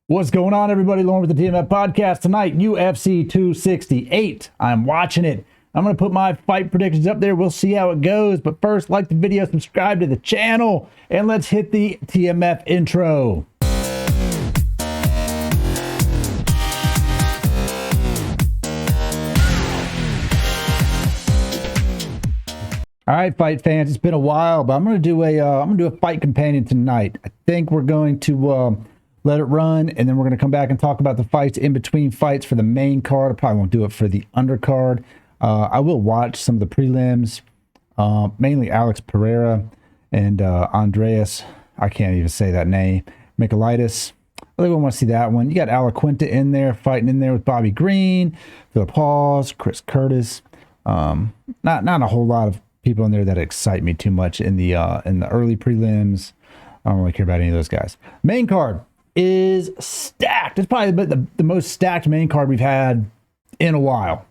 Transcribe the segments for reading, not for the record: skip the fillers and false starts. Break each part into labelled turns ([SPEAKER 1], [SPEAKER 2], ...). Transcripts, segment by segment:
[SPEAKER 1] What's going on, everybody? Lauren with the TMF Podcast. Tonight, UFC 268. I'm watching it. I'm going to put my fight predictions up there. We'll see how it goes. But first, like the video, subscribe to the channel, and let's hit the TMF intro. All right, fight fans, it's been a while, but I'm going to do a fight companion tonight. I think we're going to let it run, and then we're going to come back and talk about the fights in between fights for the main card. I probably won't do it for the undercard. I will watch some of the prelims, mainly Alex Pereira and Andreas. I can't even say that name. Michaelitis. I really want to see that one. You got Alaquinta in there, fighting in there with Bobby Green, Philip Hawes, Chris Curtis. Not a whole lot of people in there that excite me too much in the early prelims. I don't really care about any of those guys. Main card is stacked. It's probably the most stacked main card we've had in a while.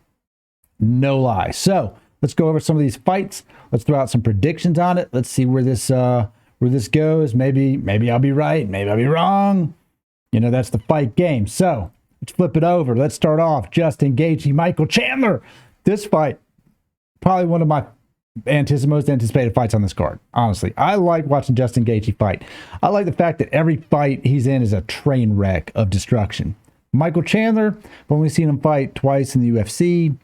[SPEAKER 1] No lie. So let's go over some of these fights. Let's throw out some predictions on it. Let's see where this goes. Maybe I'll be right. Maybe I'll be wrong. You know, that's the fight game. So let's flip it over. Let's start off. Justin Gaethje, Michael Chandler. This fight, probably one of my most anticipated fights on this card. Honestly, I like watching Justin Gaethje fight. I like the fact that every fight he's in is a train wreck of destruction. Michael Chandler, I've only seen him fight twice in the UFC.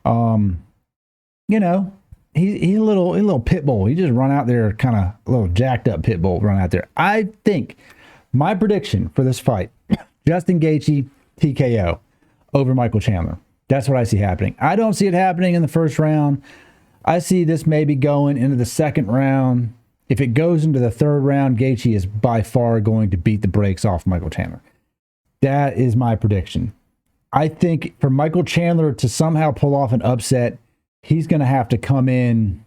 [SPEAKER 1] You know, he's a little pit bull. He just run out there, kind of a little jacked up pit bull run out there. I think my prediction for this fight, Justin Gaethje TKO over Michael Chandler. That's what I see happening. I don't see it happening in the first round. I see this maybe going into the second round. If it goes into the third round, Gaethje is by far going to beat the brakes off Michael Chandler. That is my prediction. I think for Michael Chandler to somehow pull off an upset, he's going to have to come in.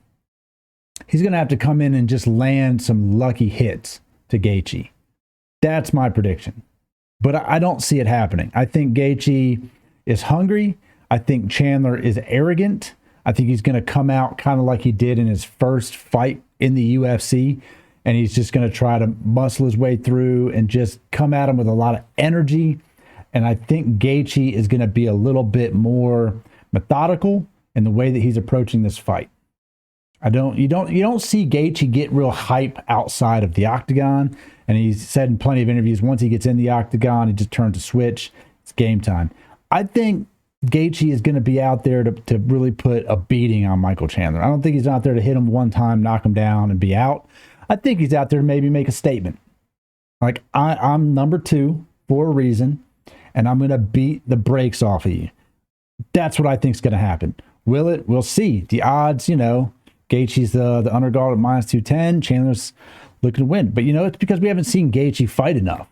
[SPEAKER 1] He's going to have to come in and just land some lucky hits to Gaethje. That's my prediction. But I don't see it happening. I think Gaethje is hungry. I think Chandler is arrogant. I think he's going to come out kind of like he did in his first fight in the UFC, and he's just going to try to muscle his way through and just come at him with a lot of energy. And I think Gaethje is going to be a little bit more methodical in the way that he's approaching this fight. You don't see Gaethje get real hype outside of the octagon, and he's said in plenty of interviews, once he gets in the octagon, he just turns a switch. It's game time. I think Gaethje is going to be out there to really put a beating on Michael Chandler. I don't think he's out there to hit him one time, knock him down, and be out. I think he's out there to maybe make a statement. Like, I'm number 2 for a reason, and I'm going to beat the brakes off of you. That's what I think is going to happen. Will it? We'll see. The odds, you know, Gaethje's the underdog at -210. Chandler's looking to win. But, you know, it's because we haven't seen Gaethje fight enough.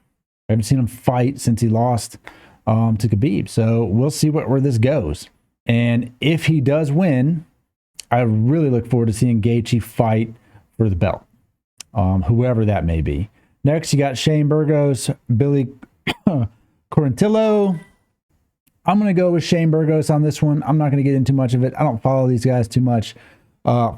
[SPEAKER 1] We haven't seen him fight since he lost to Khabib. So we'll see where this goes. And if he does win, I really look forward to seeing Gaethje fight for the belt, whoever that may be. Next, you got Shane Burgos, Billy Quarantillo. I'm going to go with Shane Burgos on this one. I'm not going to get into much of it. I don't follow these guys too much.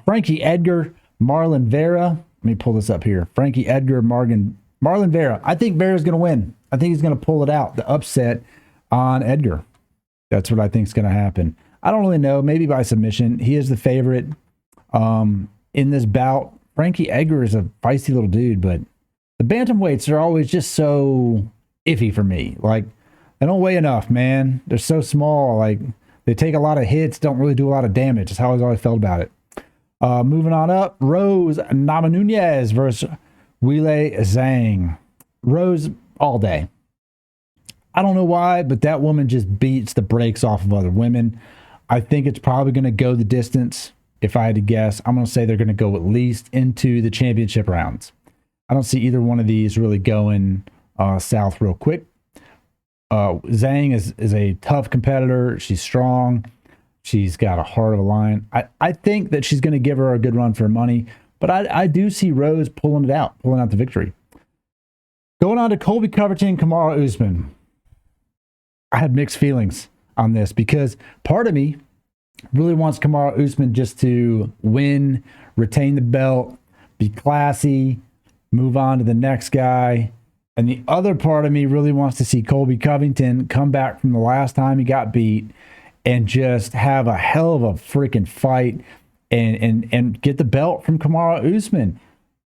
[SPEAKER 1] Frankie Edgar, Marlon Vera. Let me pull this up here. Frankie Edgar, Marlon Vera. I think Vera's going to win. I think he's going to pull it out, the upset on Edgar. That's what I think is going to happen. I don't really know. Maybe by submission. He is the favorite in this bout. Frankie Edgar is a feisty little dude, but the bantamweights are always just so iffy for me. Like, they don't weigh enough, man. They're so small. Like, they take a lot of hits, don't really do a lot of damage. That's how I've always felt about it. Moving on up, Rose Namajunas versus Weili Zhang. Rose all day. I don't know why, but that woman just beats the brakes off of other women. I think it's probably going to go the distance. If I had to guess, I'm going to say they're going to go at least into the championship rounds. I don't see either one of these really going south real quick. Zhang is a tough competitor. She's strong. She's got a heart of a lion. I think that she's going to give her a good run for her money, but I do see Rose pulling out the victory. Going on to Colby Covington, Kamaru Usman. I had mixed feelings on this because part of me really wants Kamaru Usman just to win, retain the belt, be classy, move on to the next guy. And the other part of me really wants to see Colby Covington come back from the last time he got beat and just have a hell of a freaking fight and get the belt from Kamaru Usman.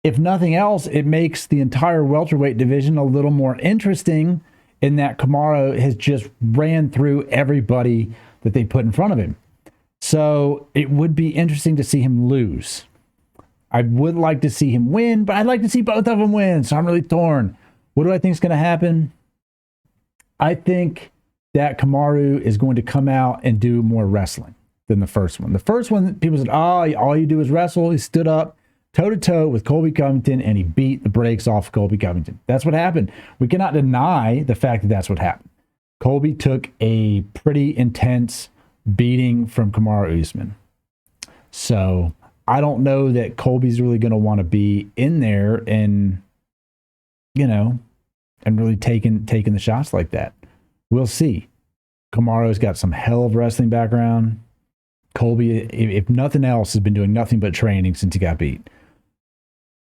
[SPEAKER 1] If nothing else, it makes the entire welterweight division a little more interesting in that Kamaru has just ran through everybody that they put in front of him. So it would be interesting to see him lose. I would like to see him win, but I'd like to see both of them win. So I'm really torn. What do I think is going to happen? I think that Kamaru is going to come out and do more wrestling than the first one. The first one, people said, oh, all you do is wrestle. He stood up toe-to-toe with Colby Covington, and he beat the brakes off Colby Covington. That's what happened. We cannot deny the fact that that's what happened. Colby took a pretty intense beating from Kamaru Usman. So I don't know that Colby's really going to want to be in there and, and really taking the shots like that. We'll see. Kamaru's got some hell of wrestling background. Colby, if nothing else, has been doing nothing but training since he got beat.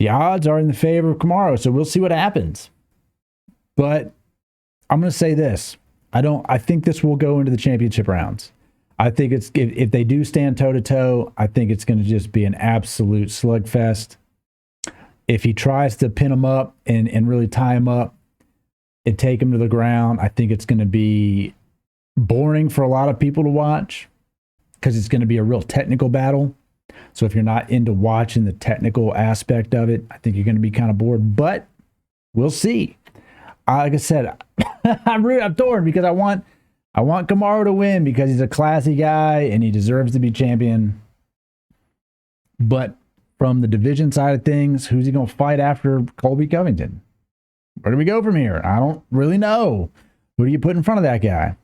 [SPEAKER 1] The odds are in the favor of Kamaru, so we'll see what happens. But I'm going to say this. I think this will go into the championship rounds. I think if they do stand toe-to-toe, I think it's going to just be an absolute slugfest. If he tries to pin him up and really tie him up and take him to the ground, I think it's going to be boring for a lot of people to watch because it's going to be a real technical battle. So if you're not into watching the technical aspect of it, I think you're going to be kind of bored. But we'll see. Like I said, I'm torn because I want Kamaru to win because he's a classy guy and he deserves to be champion. But from the division side of things, who's he going to fight after Colby Covington? Where do we go from here? I don't really know. Who do you put in front of that guy?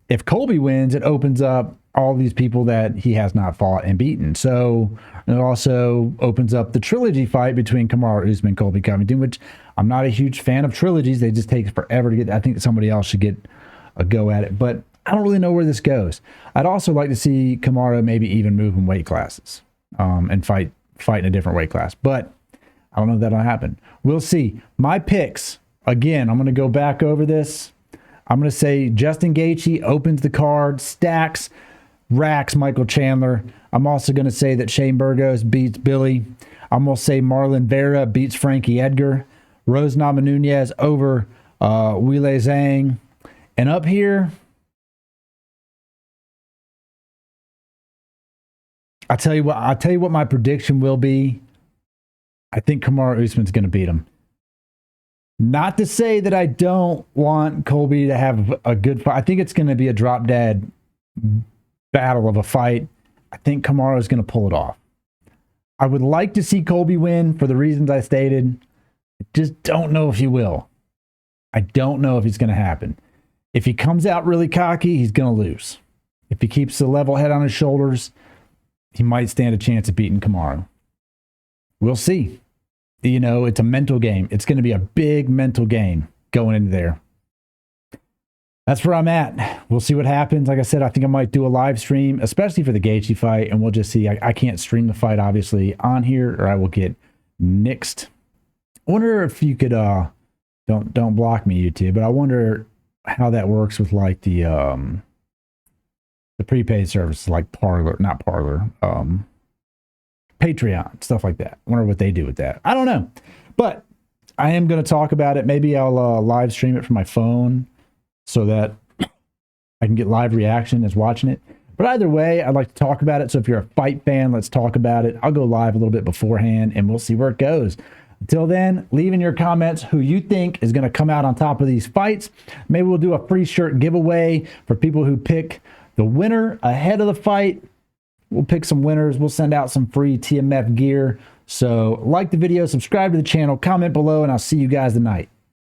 [SPEAKER 1] If Colby wins, it opens up all these people that he has not fought and beaten. So it also opens up the trilogy fight between Kamaru Usman and Colby Covington, which I'm not a huge fan of trilogies. They just take forever to get. I think somebody else should get a go at it, but I don't really know where this goes. I'd also like to see Kamaru maybe even move in weight classes and fight in a different weight class, but I don't know if that'll happen. We'll see. My picks, again, I'm going to go back over this. I'm going to say Justin Gaethje opens the card, stacks, racks Michael Chandler. I'm also going to say that Shane Burgos beats Billy. I'm going to say Marlon Vera beats Frankie Edgar. Rose Namajunas over Weili Zhang. And up here, I'll tell you what my prediction will be. I think Kamaru Usman's going to beat him. Not to say that I don't want Colby to have a good fight. I think it's going to be a drop-dead battle of a fight. I think Kamaru is going to pull it off. I would like to see Colby win for the reasons I stated. I just don't know if he will. I don't know if it's going to happen. If he comes out really cocky, he's going to lose. If he keeps the level head on his shoulders, he might stand a chance of beating Kamaru. We'll see. It's a mental game. It's going to be a big mental game going into there. That's where I'm at. We'll see what happens. Like I said, I think I might do a live stream, especially for the Gaethje fight, and we'll just see. I can't stream the fight, obviously, on here, or I will get nixed. I wonder if you could, don't block me, YouTube, but I wonder how that works with like the prepaid services like Patreon, stuff like that. I wonder what they do with that. I don't know. But I am going to talk about it. Maybe I'll live stream it from my phone so that I can get live reaction as watching it. But either way, I'd like to talk about it. So if you're a fight fan, let's talk about it. I'll go live a little bit beforehand and we'll see where it goes. Until then, leave in your comments who you think is going to come out on top of these fights. Maybe we'll do a free shirt giveaway for people who pick the winner ahead of the fight. We'll pick some winners. We'll send out some free TMF gear. So like the video, subscribe to the channel, comment below, and I'll see you guys tonight.